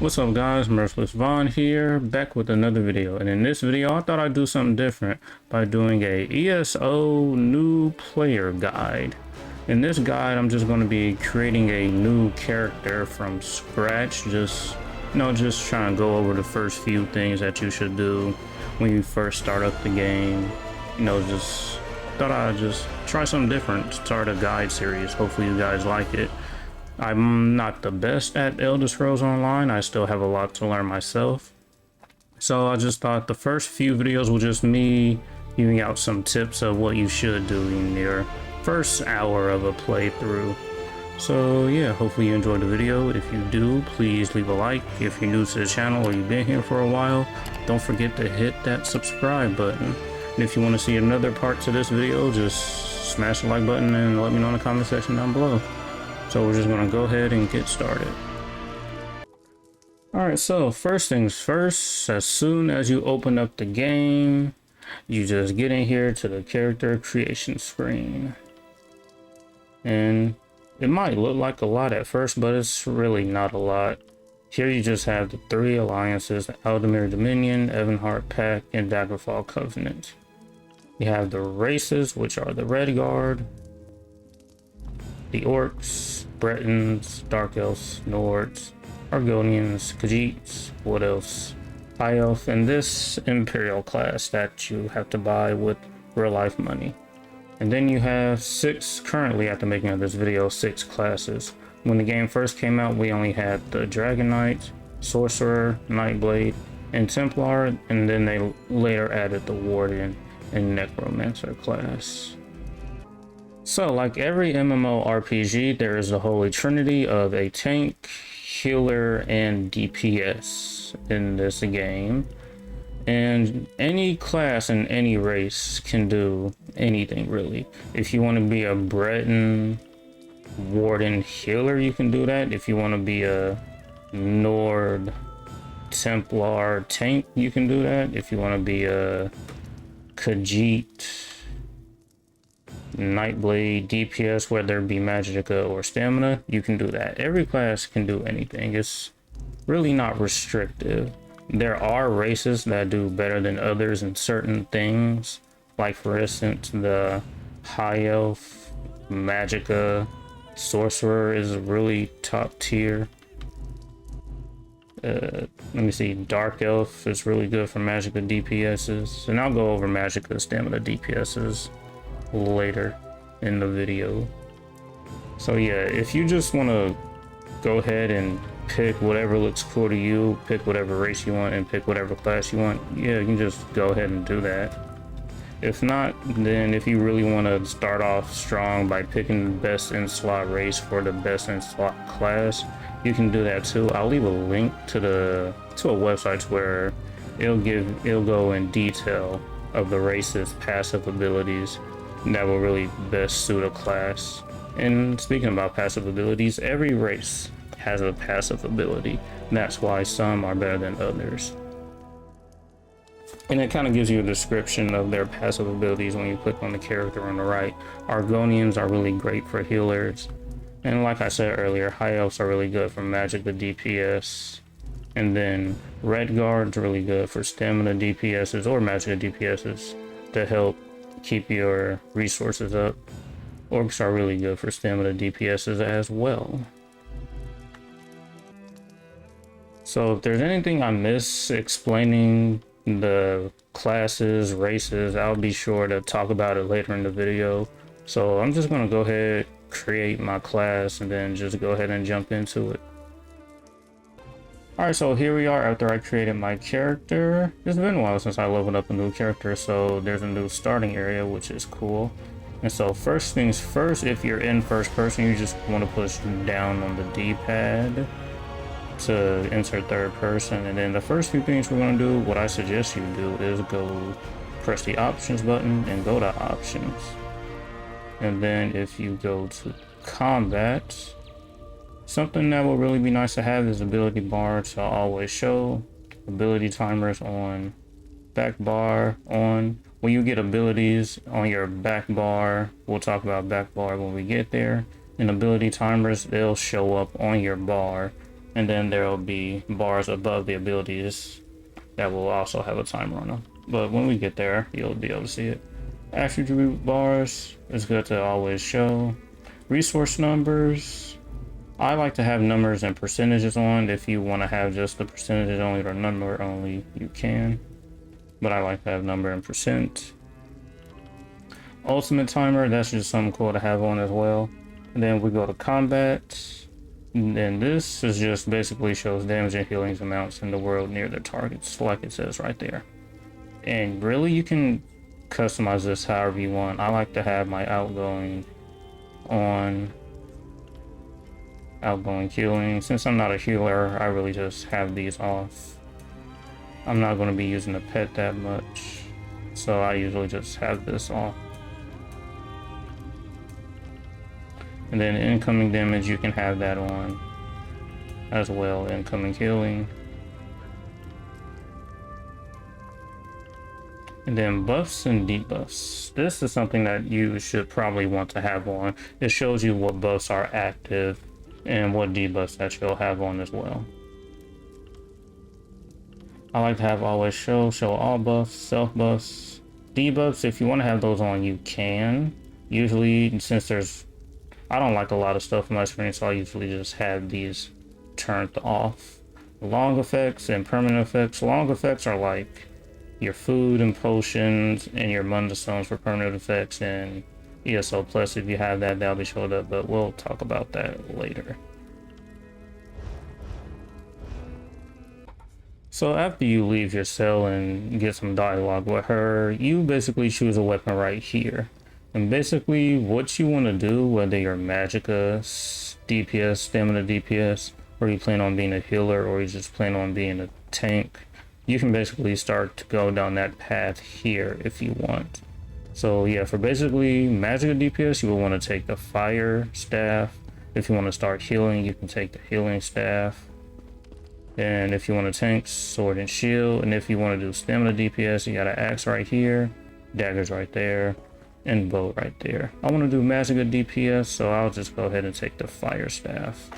What's up guys, Merciless Vaughn here, back with another video. And in this video I thought I'd do something different by doing a ESO new player guide. In this guide I'm just going to be creating a new character from scratch, just trying to go over the first few things that you should do when you first start up the game. Just thought I'd just try something different, start a guide series. Hopefully you guys like it. I'm not the best at Elder Scrolls Online. I still have a lot to learn myself. So I just thought the first few videos were just me giving out some tips of what you should do in your first hour of a playthrough. So yeah, hopefully you enjoyed the video. If you do, please leave a like. If you're new to the channel or you've been here for a while, don't forget to hit that subscribe button. And if you want to see another part to this video, just smash the like button and let me know in the comment section down below. So we're just going to go ahead and get started. Alright, so first things first, as soon as you open up the game, you just get in here to the character creation screen. And it might look like a lot at first, but it's really not a lot. Here you just have the three alliances, the Aldemir Dominion, Evanhart Pact, and Daggerfall Covenant. You have the races, which are the Red Guard, the Orcs, Bretons, Dark Elves, Nords, Argonians, Khajiits, Wood Elves, High Elf, and this Imperial class that you have to buy with real life money. And then you have currently at the making of this video, 6 classes. When the game first came out, we only had the Dragon Knight, Sorcerer, Nightblade, and Templar, and then they later added the Warden and Necromancer class. So, like every MMORPG, there is a holy trinity of a tank, healer, and DPS in this game. And any class and any race can do anything, really. If you want to be a Breton, Warden, healer, you can do that. If you want to be a Nord, Templar, tank, you can do that. If you want to be a Khajiit, Nightblade, DPS, whether it be Magicka or Stamina, you can do that. Every class can do anything. It's really not restrictive. There are races that do better than others in certain things, like for instance the High Elf, Magicka, Sorcerer is really top tier. Let me see, Dark Elf is really good for Magicka DPSs, and I'll go over Magicka Stamina DPSs later in the video. So yeah, if you just want to go ahead and pick whatever looks cool to you, pick whatever race you want, and pick whatever class you want, yeah, you can just go ahead and do that. If not, then if you really want to start off strong by picking the best in-slot race for the best in-slot class, you can do that too. I'll leave a link to a website where it'll go in detail of the race's passive abilities that will really best suit a class. And speaking about passive abilities, every race has a passive ability. That's why some are better than others. And it kind of gives you a description of their passive abilities when you click on the character on the right. Argonians are really great for healers. And like I said earlier, High Elves are really good for Magicka DPS. And then Red Guard's really good for Stamina DPSs or Magicka DPSs to help keep your resources up. Orcs are really good for Stamina DPSs as well. So if there's anything I miss explaining the classes, races, I'll be sure to talk about it later in the video. So I'm just going to go ahead, create my class, and then just go ahead and jump into it. Alright, so here we are after I created my character. It's been a while since I leveled up a new character, so there's a new starting area, which is cool. And so first things first, if you're in first person, you just want to push down on the D-pad to insert third person. And then the first few things we're going to do, what I suggest you do is go press the options button and go to options. And then if you go to combat, something that will really be nice to have is ability bar to always show, ability timers on, back bar on. When you get abilities on your back bar, we'll talk about back bar when we get there, and ability timers, they'll show up on your bar and then there will be bars above the abilities that will also have a timer on them. But when we get there, you'll be able to see it. Attribute bars is good to always show. Resource numbers. I like to have numbers and percentages on. If you want to have just the percentages only or number only, you can. But I like to have number and percent. Ultimate timer, that's just something cool to have on as well. And then we go to combat. And then this is just basically shows damage and healing amounts in the world near their targets, like it says right there. And really, you can customize this however you want. I like to have my outgoing on. Outgoing healing. Since I'm not a healer, I really just have these off. I'm not going to be using a pet that much, so I usually just have this off. And then incoming damage, you can have that on as well. Incoming healing. And then buffs and debuffs. This is something that you should probably want to have on. It shows you what buffs are active and what debuffs that you'll have on as well. I like to have always show all buffs, self buffs, debuffs. If you want to have those on, you can. Usually, since I don't like a lot of stuff on my screen, so I usually just have these turned off. Long effects and permanent effects. Long effects are like your food and potions and your Munda Stones for permanent effects, and Esl Plus, if you have that, that'll be showed up, but we'll talk about that later. So after you leave your cell and get some dialogue with her, you basically choose a weapon right here. And basically what you want to do, whether you're Magicka, DPS, Stamina DPS, or you plan on being a healer, or you just plan on being a tank, you can basically start to go down that path here if you want. So yeah, for basically Magicka DPS, you will want to take the Fire Staff. If you want to start healing, you can take the Healing Staff. And if you want to tank, Sword and Shield. And if you want to do Stamina DPS, you got an Axe right here, Daggers right there, and Bow right there. I want to do Magicka DPS, so I'll just go ahead and take the Fire Staff.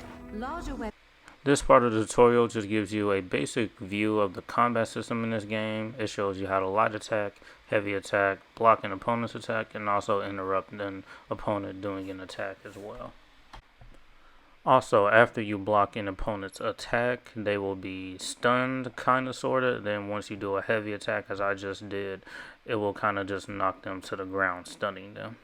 This part of the tutorial just gives you a basic view of the combat system in this game. It shows you how to light attack, heavy attack, block an opponent's attack, and also interrupt an opponent doing an attack as well. Also, after you block an opponent's attack, they will be stunned, kinda sorta. Then once you do a heavy attack, as I just did, it will kinda just knock them to the ground, stunning them.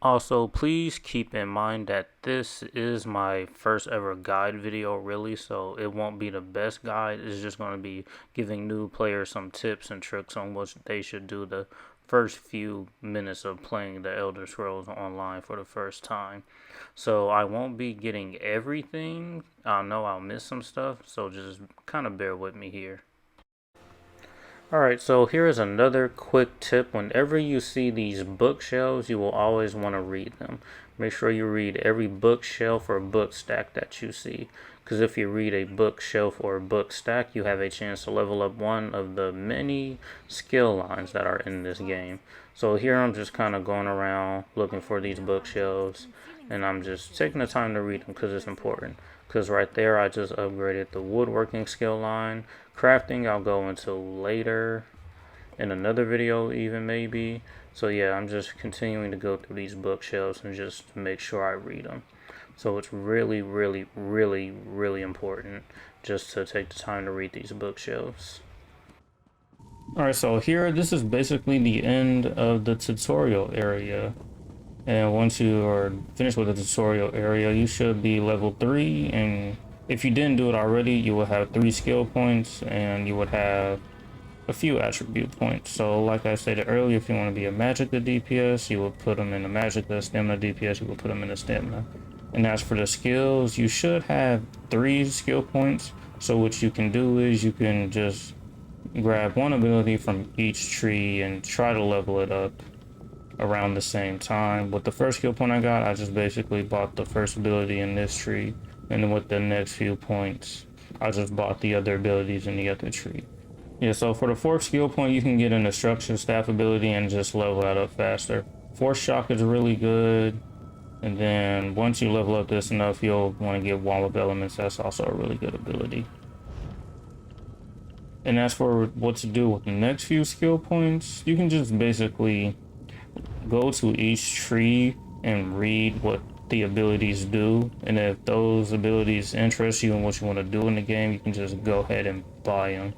Also, please keep in mind that this is my first ever guide video, really, so it won't be the best guide. It's just going to be giving new players some tips and tricks on what they should do the first few minutes of playing the Elder Scrolls Online for the first time. So I won't be getting everything. I know I'll miss some stuff, so just kind of bear with me here. Alright, so here is another quick tip. Whenever you see these bookshelves, you will always want to read them. Make sure you read every bookshelf or book stack that you see. Because if you read a bookshelf or a book stack, you have a chance to level up one of the many skill lines that are in this game. So here I'm just kind of going around looking for these bookshelves. And I'm just taking the time to read them because it's important. Because right there I just upgraded the woodworking skill line. Crafting I'll go into later in another video even maybe. So yeah, I'm just continuing to go through these bookshelves and just make sure I read them. So it's really important just to take the time to read these bookshelves. Alright, so here this is basically the end of the tutorial area. And once you are finished with the tutorial area, you should be level 3, and if you didn't do it already, you will have 3 skill points and you would have a few attribute points. So like I stated earlier, if you want to be a Magicka DPS, you will put them in the Magicka. Stamina DPS, you will put them in the Stamina. And as for the skills, you should have 3 skill points. So what you can do is you can just grab one ability from each tree and try to level it up around the same time. With the first skill point I got, I just basically bought the first ability in this tree, and then with the next few points I just bought the other abilities in the other tree. Yeah, so for the 4th skill point, you can get an Destruction Staff ability and just level that up faster. Force Shock is really good. And then once you level up this enough, you'll want to get Wall of Elements. That's also a really good ability. And as for what to do with the next few skill points, you can just basically go to each tree and read what the abilities do. And if those abilities interest you and what you want to do in the game, you can just go ahead and buy them.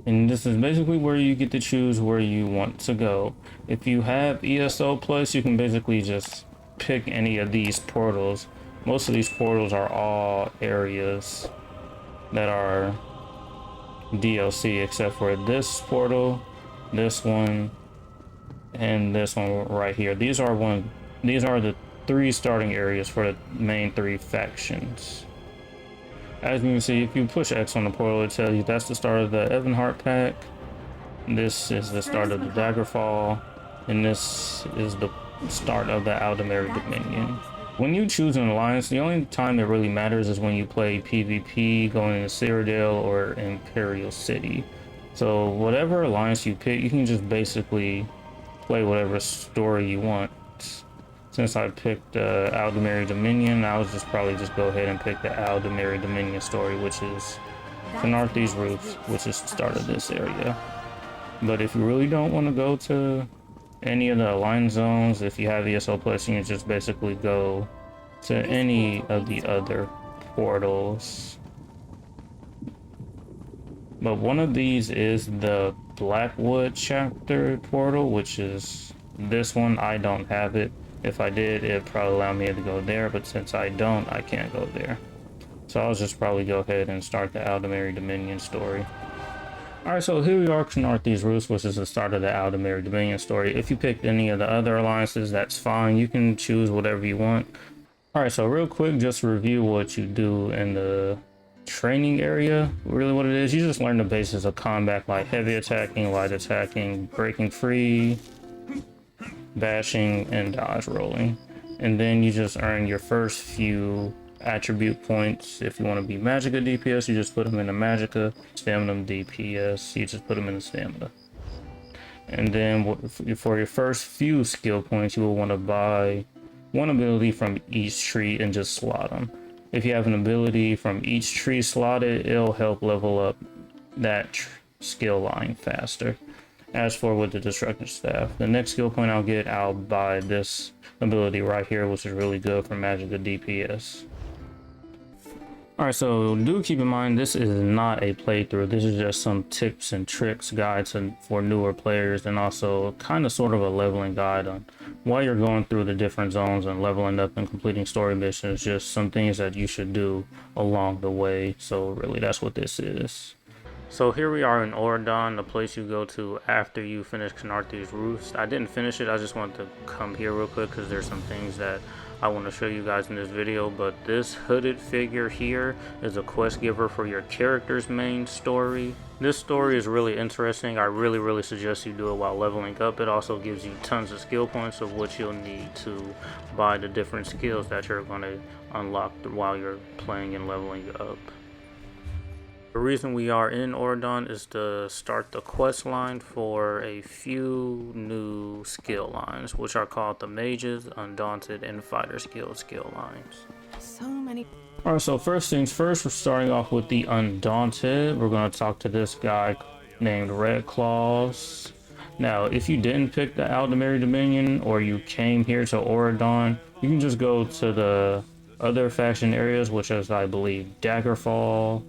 And this is basically where you get to choose where you want to go. If you have Esl Plus, you can basically just pick any of these portals. Most of these portals are all areas that are DLC, except for this portal, this one, and this one right here. These are the 3 starting areas for the main 3 factions. As you can see, if you push X on the portal, it tells you that's the start of the Evanhart pack. This is the start of the Daggerfall, and this is the start of the Aldemary Dominion. When you choose an alliance, the only time it really matters is when you play PvP going into Cyrodiil or Imperial City. So whatever alliance you pick, you can just basically play whatever story you want. Since I picked Aldemary Dominion, I would probably just go ahead and pick the Aldemary Dominion story, which is Canarthi's Roots, which is the start of this area. But if you really don't want to go to any of the Alliance zones, if you have ESL Plus, you can just basically go to any of the other portals. But one of these is the Blackwood chapter portal, which is this one. I don't have it. If I did, it'd probably allow me to go there, but since I don't, I can't go there. So I'll just probably go ahead and start the Aldemary Dominion story. Alright, so here we are, Canarthi's Roost, which is the start of the Aldemary Dominion story. If you picked any of the other alliances, that's fine. You can choose whatever you want. Alright, so real quick, just to review what you do in the training area. Really what it is, you just learn the basics of combat, like heavy attacking, light attacking, breaking free, bashing, and dodge rolling. And then you just earn your first few attribute points. If you want to be Magicka DPS, you just put them in the Magicka. Stamina DPS, you just put them in the Stamina. And then for your first few skill points, you will want to buy one ability from each tree and just slot them. If you have an ability from each tree slotted, it'll help level up that skill line faster. As for with the Destruction Staff, the next skill point I'll buy this ability right here, which is really good for Magicka DPS. Alright, so do keep in mind this is not a playthrough. This is just some tips and tricks guides for newer players, and also kind of sort of a leveling guide on while you're going through the different zones and leveling up and completing story missions. Just some things that you should do along the way. So really that's what this is. So here we are in Auradon, the place you go to after you finish Canarthi's Roost. I didn't finish it, I just wanted to come here real quick because there's some things that I want to show you guys in this video. But this hooded figure here is a quest giver for your character's main story. This story is really interesting. I really suggest you do it while leveling up. It also gives you tons of skill points of what you'll need to buy the different skills that you're going to unlock while you're playing and leveling up. The reason we are in Auradon is to start the quest line for a few new skill lines, which are called the Mages, Undaunted, and Fighter's Guild skill lines. So many. Alright, so first things first, we're starting off with the Undaunted. We're going to talk to this guy named Red Claws. Now, if you didn't pick the Aldemary Dominion, or you came here to Auradon, you can just go to the other faction areas, which is, I believe, Daggerfall,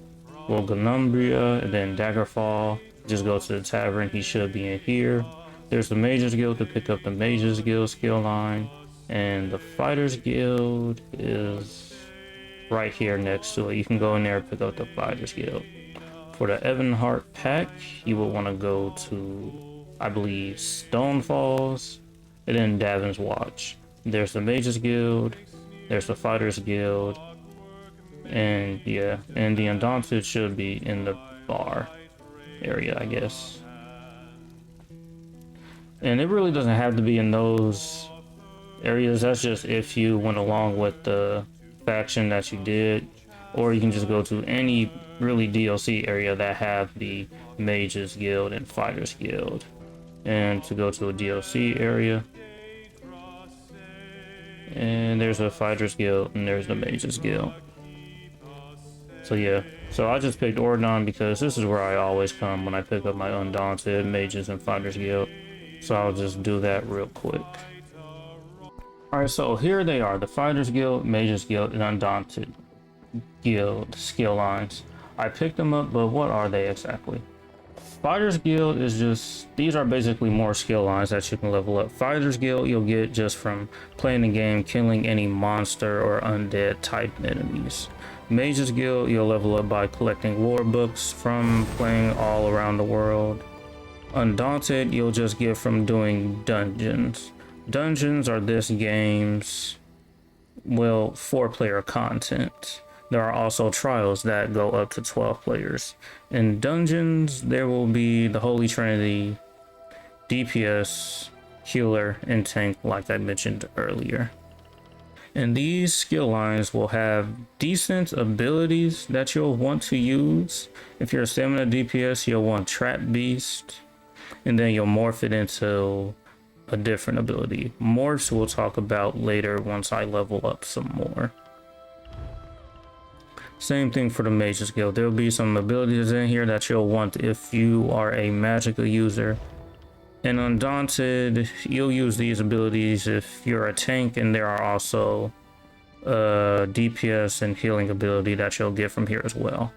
Wolganumbria, and then Daggerfall. Just go to the tavern, he should be in here. There's the Mages Guild to pick up the Mages Guild skill line, and the Fighters Guild is right here next to it. You can go in there and pick up the Fighters Guild. For the Evanhart pack, you will want to go to, I believe, Stone Falls, and then Davin's Watch. There's the Mages Guild, there's the Fighters Guild, and yeah, and the Undaunted should be in the bar area, I guess. And it really doesn't have to be in those areas. That's just if you went along with the faction that you did, or you can just go to any really DLC area that have the Mages Guild and Fighters Guild. And to go to a DLC area, And there's a Fighter's Guild, and there's the Mage's Guild. So yeah, so I just picked Auradon because this is where I always come when I pick up my Undaunted, Mages, and Fighter's Guild. So I'll just do that real quick. Alright, so here they are, the Fighter's Guild, Mage's Guild, and Undaunted Guild skill lines. I picked them up, but what are they exactly? Fighters Guild is just, these are basically more skill lines that you can level up. Fighters Guild you'll get just from playing the game, killing any monster or undead type enemies. Mages Guild you'll level up by collecting lore books from playing all around the world. Undaunted you'll just get from doing dungeons. Dungeons are this game's, well, 4-player content. There are also trials that go up to 12 players. In dungeons, there will be the Holy Trinity, DPS, healer, and tank like I mentioned earlier. And these skill lines will have decent abilities that you'll want to use. If you're a stamina DPS, you'll want Trap Beast, and then you'll morph it into a different ability. Morphs we'll talk about later once I level up some more. Same thing for the Mages Guild. There'll be some abilities in here that you'll want if you are a magical user. In Undaunted, you'll use these abilities if you're a tank, and there are also DPS and healing ability that you'll get from here as well.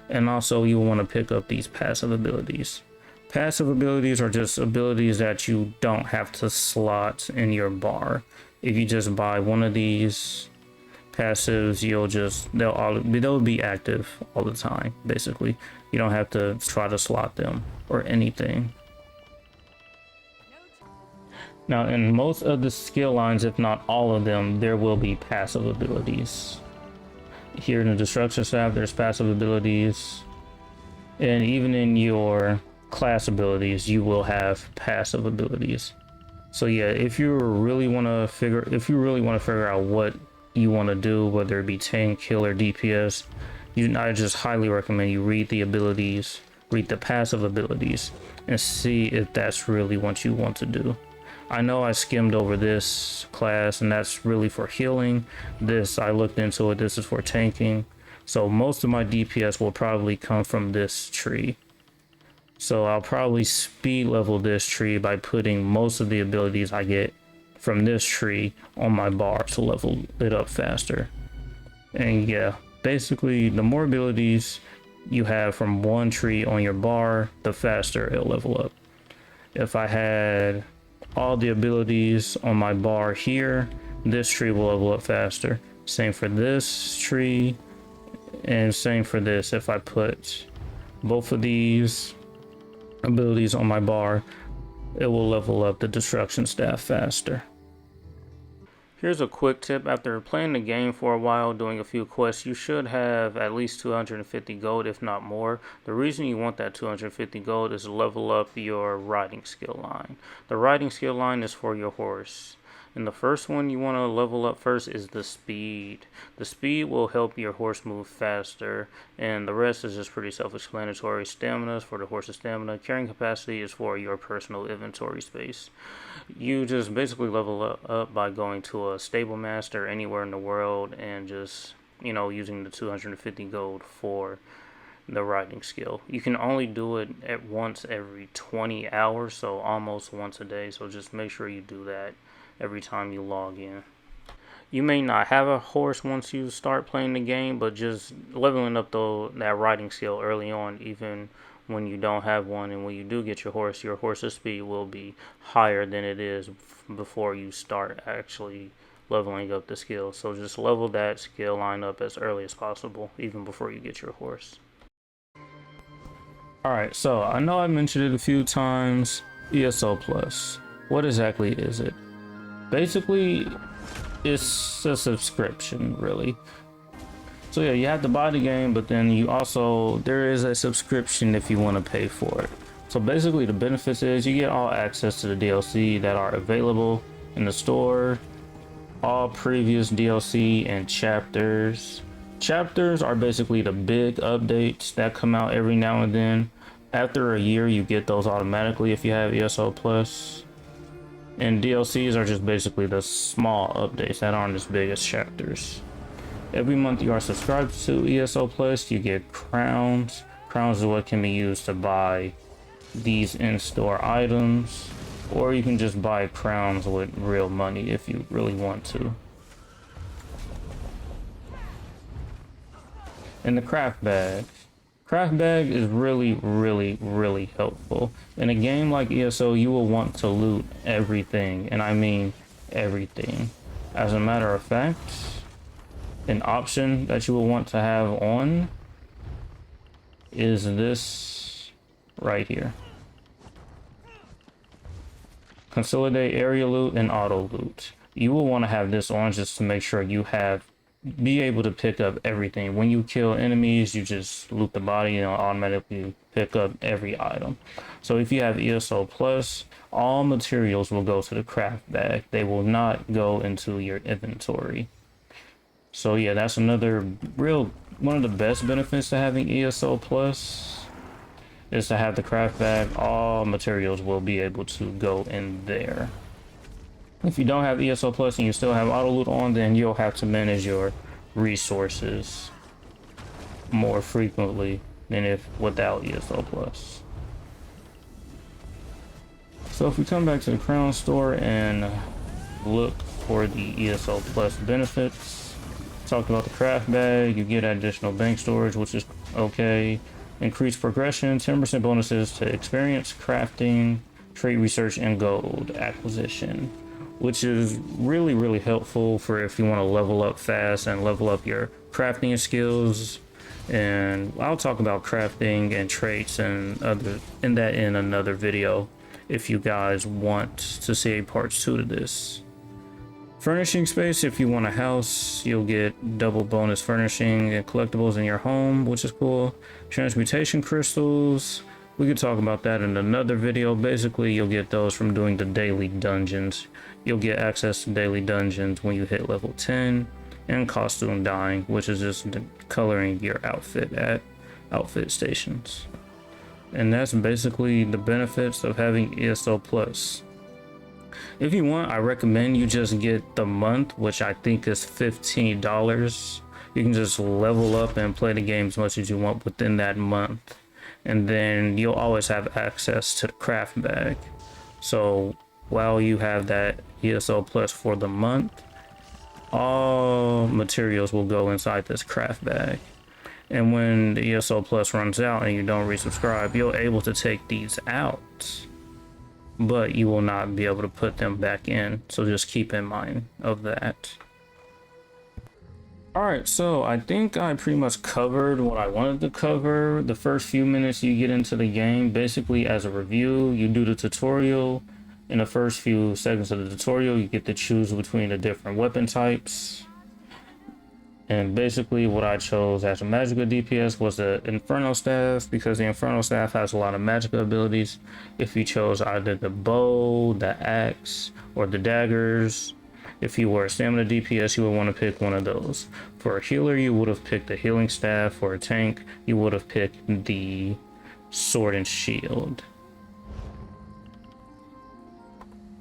And also you'll want to pick up these passive abilities. Passive abilities are just abilities that you don't have to slot in your bar. If you just buy one of these passives, they'll be active all the time. Basically, you don't have to try to slot them or anything. Now, in most of the skill lines, if not all of them, there will be passive abilities. Here in the Destruction Staff, there's passive abilities, and even in your class abilities, you will have passive abilities. So yeah, if you really want to figure out what you want to do, whether it be tank, healer, DPS, I just highly recommend you read the abilities, read the passive abilities, and see if that's really what you want to do. I know I skimmed over this class, and that's really for healing. This, I looked into it, this is for tanking. So most of my DPS will probably come from this tree. So I'll probably speed level this tree by putting most of the abilities I get from this tree on my bar to level it up faster. And yeah, basically the more abilities you have from one tree on your bar, the faster it'll level up. If I had all the abilities on my bar here, this tree will level up faster. Same for this tree, and same for this. If I put both of these abilities on my bar, it will level up the Destruction Staff faster. Here's a quick tip. After playing the game for a while, doing a few quests, you should have at least 250 gold, if not more. The reason you want that 250 gold is to level up your riding skill line. The riding skill line is for your horse. And the first one you want to level up first is the speed. The speed will help your horse move faster, and the rest is just pretty self-explanatory. Stamina is for the horse's stamina. Carrying capacity is for your personal inventory space. You just basically level up by going to a stable master anywhere in the world and just, using the 250 gold for the riding skill. You can only do it at once every 20 hours, so almost once a day. So just make sure you do that every time you log in. You may not have a horse once you start playing the game, but just leveling up that riding skill early on, even when you don't have one, and when you do get your horse's speed will be higher than it is before you start actually leveling up the skill. So just level that skill line up as early as possible, even before you get your horse. Alright, so I know I mentioned it a few times, Esl Plus. What exactly is it? Basically, it's a subscription, really. So yeah, you have to buy the game, but then there is a subscription if you want to pay for it. So basically the benefits is you get all access to the DLC that are available in the store, all previous DLC and chapters. Chapters are basically the big updates that come out every now and then. After a year, you get those automatically if you have Esl Plus. And DLCs are just basically the small updates that aren't as big as chapters. Every month you are subscribed to ESL Plus, you get crowns. Crowns is what can be used to buy these in-store items, or you can just buy crowns with real money if you really want to. And the craft bag. Craft bag is really helpful. In a game like ESO, you will want to loot everything, and I mean everything. As a matter of fact, an option that you will want to have on is this right here. Consolidate area loot and auto loot. You will want to have this on just to make sure you be able to pick up everything. When you kill enemies, you just loot the body and it'll automatically pick up every item. So if you have ESO Plus, all materials will go to the craft bag. They will not go into your inventory. So yeah, that's another one of the best benefits to having ESO Plus is to have the craft bag. All materials will be able to go in there. If you don't have ESO Plus and you still have auto loot on, then you'll have to manage your resources more frequently than if without ESO Plus. So if we come back to the Crown Store and look for the ESO Plus benefits, talked about the craft bag, you get additional bank storage, which is okay. Increased progression, 10% bonuses to experience, crafting, trade research, and gold acquisition, which is really helpful for if you want to level up fast and level up your crafting skills. And I'll talk about crafting and traits and in another video if you guys want to see a part 2 to this. Furnishing space, if you want a house, you'll get double bonus furnishing and collectibles in your home, which is cool. Transmutation Crystals, we could talk about that in another video. Basically, you'll get those from doing the daily dungeons. You'll get access to daily dungeons when you hit level 10, and costume dyeing, which is just coloring your outfit at outfit stations. And that's basically the benefits of having ESO Plus. If you want, I recommend you just get the month, which I think is $15. You can just level up and play the game as much as you want within that month. And then you'll always have access to the craft bag. So while you have that ESO Plus for the month, all materials will go inside this craft bag. And when the ESO Plus runs out and you don't resubscribe, you're able to take these out, but you will not be able to put them back in. So just keep in mind of that. Alright, so I think I pretty much covered what I wanted to cover. The first few minutes you get into the game, basically as a review, you do the tutorial. In the first few seconds of the tutorial, you get to choose between the different weapon types. And basically what I chose as a magical DPS was the Inferno Staff, because the Inferno Staff has a lot of magical abilities. If you chose either the bow, the axe, or the daggers, if you were a stamina DPS, you would want to pick one of those. For a healer, you would have picked the healing staff. For a tank, you would have picked the sword and shield.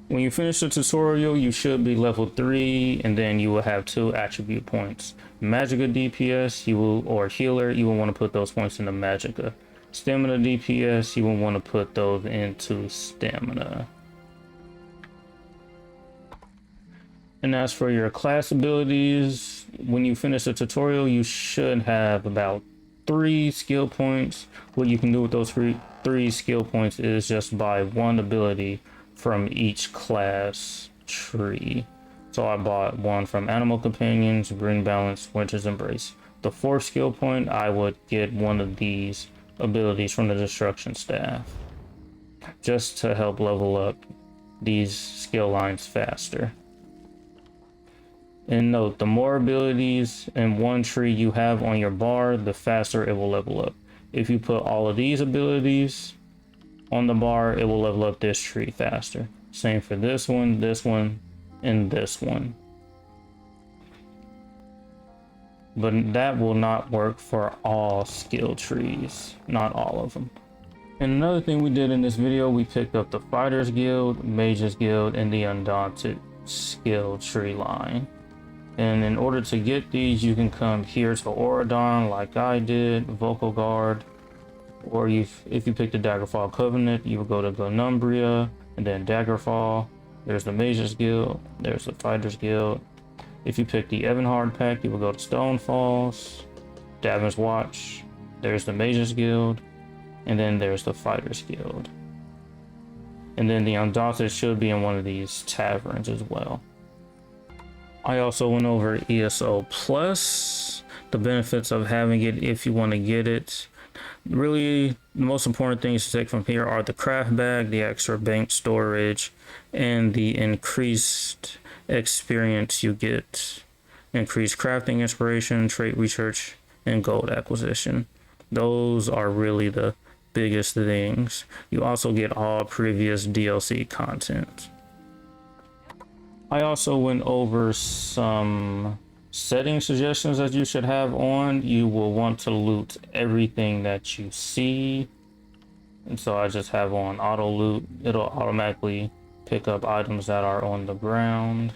When you finish the tutorial, you should be level 3, and then you will have 2 attribute points. Magicka DPS, or healer, you will want to put those points into Magicka. Stamina DPS, you will want to put those into stamina. And as for your class abilities, when you finish the tutorial, you should have about 3 skill points. What you can do with those 3 skill points is just buy 1 ability from each class tree. So I bought 1 from Animal Companions, Green Balance, Winter's Embrace. The 4th skill point, I would get 1 of these abilities from the Destruction Staff, just to help level up these skill lines faster. And note, the more abilities in one tree you have on your bar, the faster it will level up. If you put all of these abilities on the bar, it will level up this tree faster. Same for this one, and this one. But that will not work for all skill trees, not all of them. And another thing we did in this video, we picked up the Fighters Guild, Mages Guild, and the Undaunted skill tree line. And in order to get these, you can come here to Auradon like I did, Vocal Guard, or if you pick the Daggerfall Covenant, you will go to Gonumbria and then Daggerfall. There's the Mages Guild, there's the Fighters Guild. If you pick the Evanhard pack, you will go to Stone Falls, Davin's Watch, there's the Mages Guild, and then there's the Fighters Guild. And then the Undaunted should be in one of these taverns as well. I also went over Esl Plus, the benefits of having it if you want to get it. Really, the most important things to take from here are the craft bag, the extra bank storage, and the increased experience you get. Increased crafting inspiration, trait research, and gold acquisition. Those are really the biggest things. You also get all previous DLC content. I also went over some setting suggestions that you should have on. You will want to loot everything that you see. And so I just have on auto loot. It'll automatically pick up items that are on the ground.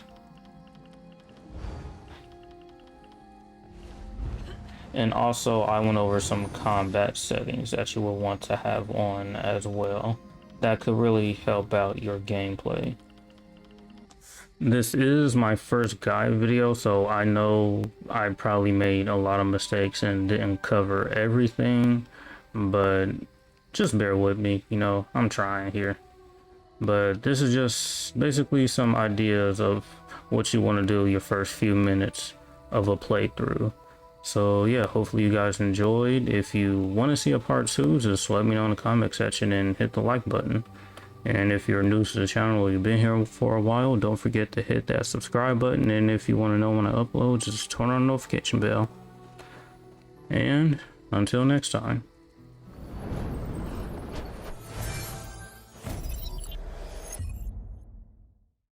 And also I went over some combat settings that you will want to have on as well. That could really help out your gameplay. This is my first guide video, so I know I probably made a lot of mistakes and didn't cover everything, but just bear with me, you know, I'm trying here. But this is just basically some ideas of what you want to do your first few minutes of a playthrough. So yeah, hopefully you guys enjoyed. If you want to see a part 2, just let me know in the comment section and hit the like button. And if you're new to the channel or you've been here for a while, don't forget to hit that subscribe button. And if you want to know when I upload, just turn on the notification bell. And until next time.